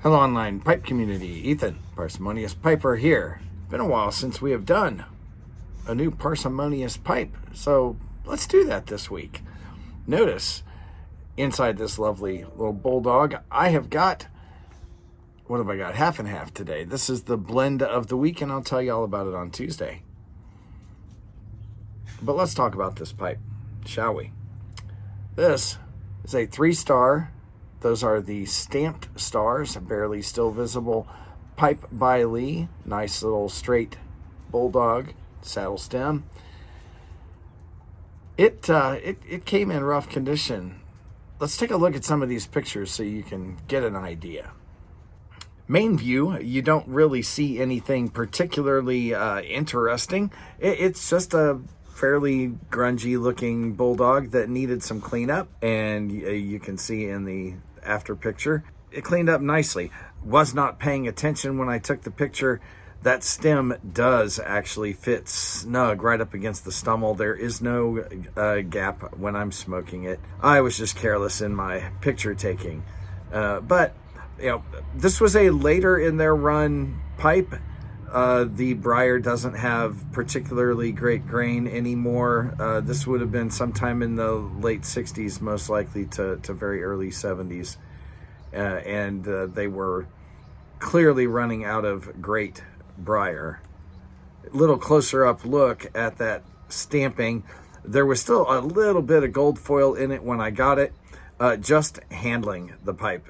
Hello, online pipe community. Ethan, Parsimonious Piper here. Been a while since we have done a new Parsimonious pipe, so let's do that this week. Notice inside this lovely little Bulldog, I have got, what have I got? Half and half today. This is the blend of the week, and I'll tell you all about it on Tuesday. But let's talk about this pipe, shall we? This is a 3-star. Those are the stamped stars, barely still visible. Pipe by Lee, nice little straight Bulldog saddle stem. It came in rough condition. Let's take a look at some of these pictures so you can get an idea. Main view, you don't really see anything particularly interesting. It's just a fairly grungy looking Bulldog that needed some cleanup, and you can see in the after picture it cleaned up nicely. Was not paying attention when I took the picture. That stem does actually fit snug right up against the stummel. There is no gap when I'm smoking it. I was just careless in my picture taking, but you know, this was a later in their run pipe. The briar doesn't have particularly great grain anymore. This would have been sometime in the late 60s, most likely to very early 70s. And they were clearly running out of great briar. Little closer up look at that stamping. There was still a little bit of gold foil in it when I got it. Just handling the pipe,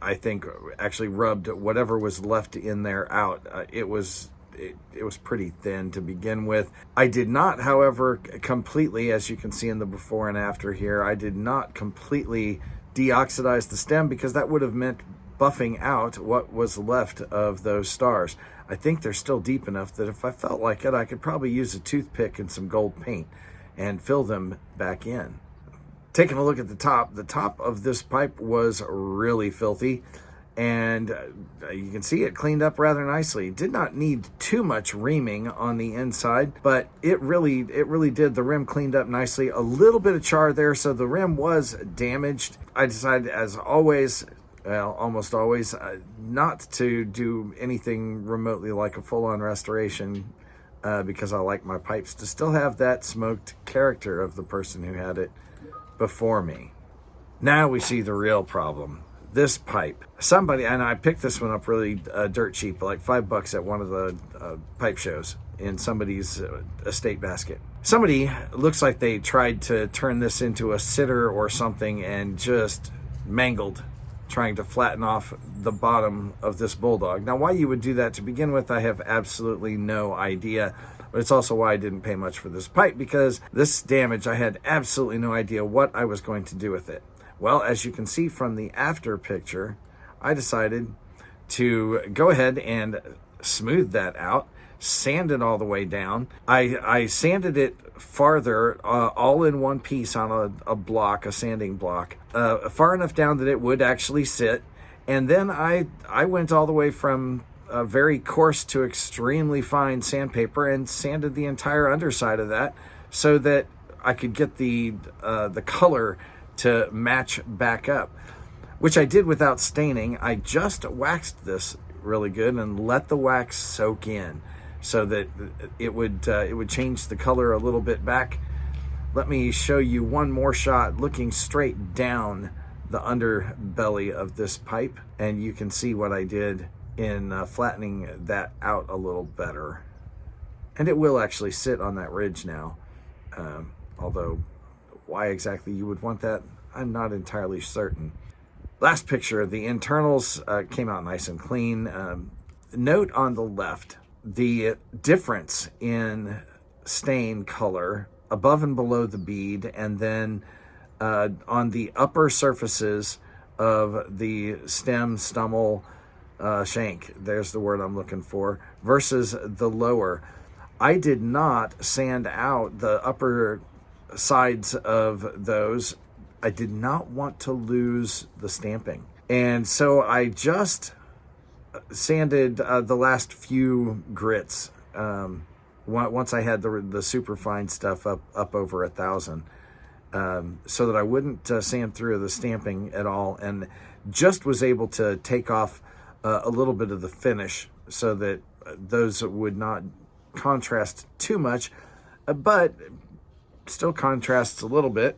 I think, actually rubbed whatever was left in there out. It was pretty thin to begin with. I did not, however, completely, as you can see in the before and after here, I did not completely deoxidize the stem, because that would have meant buffing out what was left of those stars. I think they're still deep enough that if I felt like it, I could probably use a toothpick and some gold paint and fill them back in. Taking a look at the top of this pipe was really filthy, and you can see it cleaned up rather nicely. Did not need too much reaming on the inside, but it really did. The rim cleaned up nicely. A little bit of char there, so the rim was damaged. I decided, as always, well, almost always, not to do anything remotely like a full-on restoration, because I like my pipes to still have that smoked character of the person who had it before me. Now we see the real problem. This pipe. Somebody, and I picked this one up really dirt cheap, like $5 at one of the pipe shows in somebody's estate basket. Somebody, looks like they tried to turn this into a sitter or something and just mangled trying to flatten off the bottom of this Bulldog. Now, why you would do that to begin with, I have absolutely no idea. But it's also why I didn't pay much for this pipe, because this damage, I had absolutely no idea what I was going to do with it. Well, as you can see from the after picture, I decided to go ahead and smooth that out, sand it all the way down. I sanded it farther, all in one piece on a block, a sanding block, far enough down that it would actually sit. And then I went all the way from very coarse to extremely fine sandpaper and sanded the entire underside of that so that I could get the color to match back up, which I did without staining. I just waxed this really good and let the wax soak in so that it would change the color a little bit back. Let me show you one more shot looking straight down the underbelly of this pipe, and you can see what I did in flattening that out a little better. And it will actually sit on that ridge now, although why exactly you would want that, I'm not entirely certain. Last picture, the internals came out nice and clean. Note on the left, the difference in stain color above and below the bead, and then on the upper surfaces of the stem, stummel, shank, there's the word I'm looking for, versus the lower. I did not sand out the upper sides of those. I did not want to lose the stamping, and so I just sanded the last few grits once I had the super fine stuff up over 1,000, so that I wouldn't sand through the stamping at all, and just was able to take off a little bit of the finish so that those would not contrast too much, but still contrasts a little bit.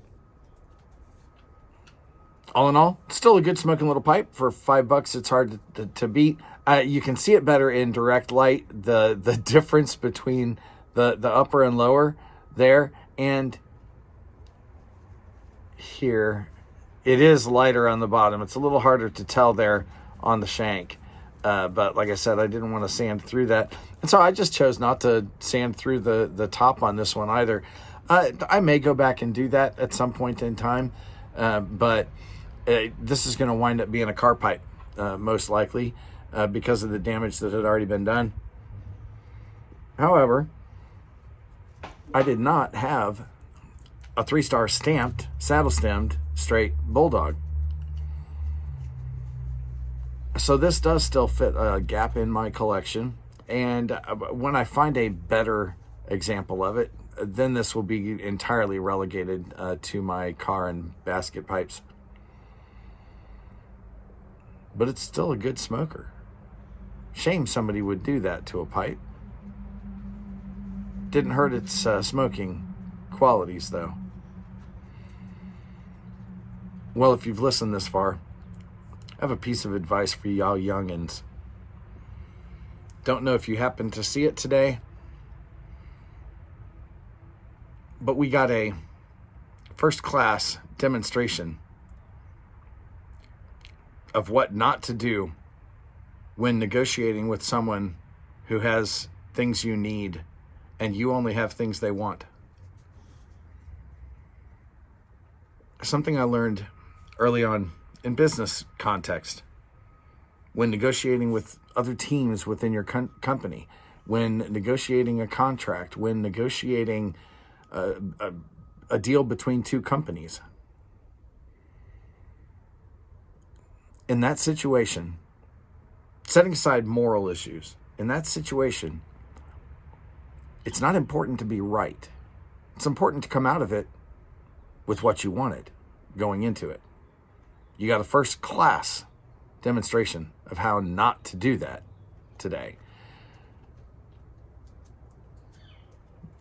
All in all, still a good smoking little pipe. For $5, it's hard to beat. You can see it better in direct light, the difference between the upper and lower there and here. It is lighter on the bottom. It's a little harder to tell there on the shank. But like I said, I didn't want to sand through that. And so I just chose not to sand through the top on this one either. I may go back and do that at some point in time, but this is going to wind up being a car pipe, most likely, because of the damage that had already been done. However, I did not have a 3-star stamped, saddle-stemmed, straight Bulldog. So this does still fit a gap in my collection. And when I find a better example of it, then this will be entirely relegated to my car and basket pipes. But it's still a good smoker. Shame somebody would do that to a pipe. Didn't hurt its smoking qualities, though. Well, if you've listened this far, I have a piece of advice for y'all youngins. Don't know if you happen to see it today, but we got a first-class demonstration of what not to do when negotiating with someone who has things you need and you only have things they want. Something I learned early on in business context, when negotiating with other teams within your company, when negotiating a contract, when negotiating a deal between two companies. In that situation, setting aside moral issues, in that situation, it's not important to be right. It's important to come out of it with what you wanted going into it. You got a first-class demonstration of how not to do that today.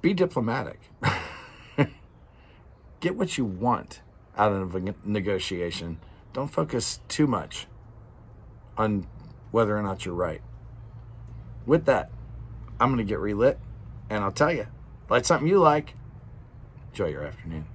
Be diplomatic. Get what you want out of a negotiation. Don't focus too much on whether or not you're right. With that, I'm going to get relit, and I'll tell you, light something you like. Enjoy your afternoon.